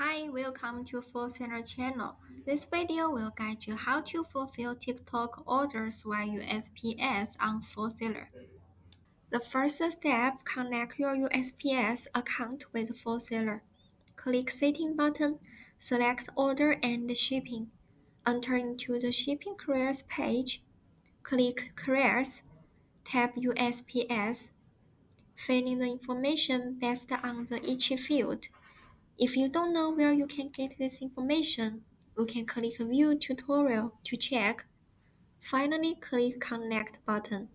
Hi, welcome to Full Center channel. This video will guide you how to fulfill TikTok orders via USPS on Full Seller. The first step, connect your USPS account with Full Seller. Click Setting button, select Order and Shipping. Enter into the Shipping Careers page. Click Careers, tap USPS, fill in the information based on each field. If you don't know where you can get this information, you can click View Tutorial to check. Finally, click Connect button.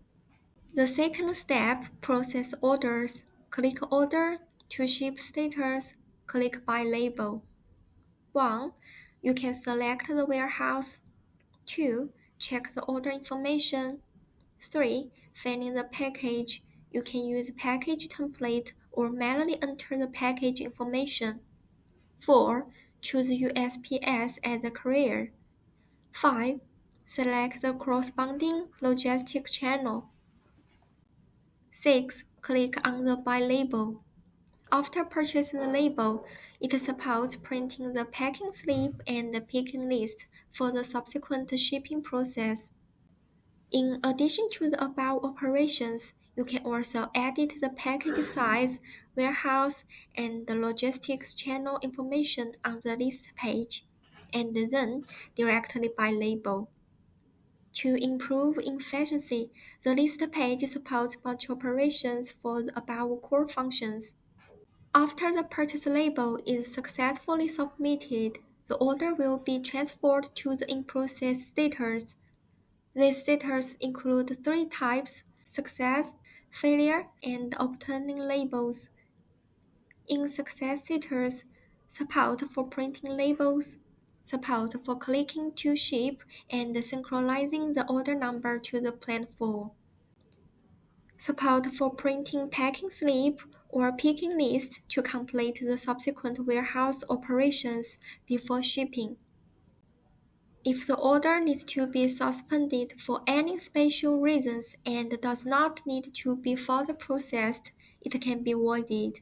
The second step, process orders. Click Order to ship status. Click By Label. 1. You can select the warehouse. 2. Check the order information. 3. Fill in the package. You can use package template or manually enter the package information. 4. Choose USPS as the carrier. 5. Select the corresponding logistic channel. 6. Click on the Buy label. After purchasing the label, it supports printing the packing slip and the picking list for the subsequent shipping process. In addition to the above operations, you can also edit the package size, warehouse, and the logistics channel information on the list page, and then directly by label. To improve efficiency, the list page supports batch operations for the above core functions. After the purchase label is successfully submitted, the order will be transferred to the in-process status. These status include three types: success, failure, and obtaining labels. In success status, support for printing labels, support for clicking to ship, and synchronizing the order number to the platform. Support for printing packing slip or picking list to complete the subsequent warehouse operations before shipping. If the order needs to be suspended for any special reasons and does not need to be further processed, it can be voided.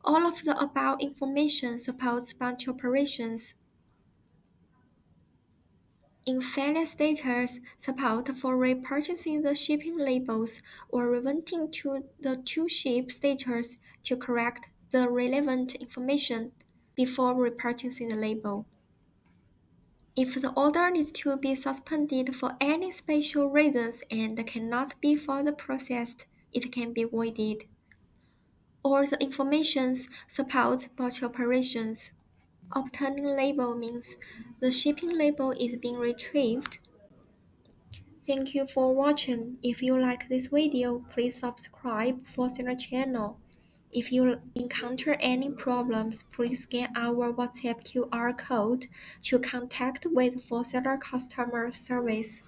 All of the above information supports batch operations. In failure status, support for repurchasing the shipping labels or reverting to the to-ship status to correct the relevant information before repurchasing the label. If the order needs to be suspended for any special reasons and cannot be further processed, it can be voided. All the information supports batch operations. Obtaining label means the shipping label is being retrieved. Thank you for watching. If you like this video, please subscribe for the channel. If you encounter any problems, please scan our WhatsApp QR code to contact with Seller customer service.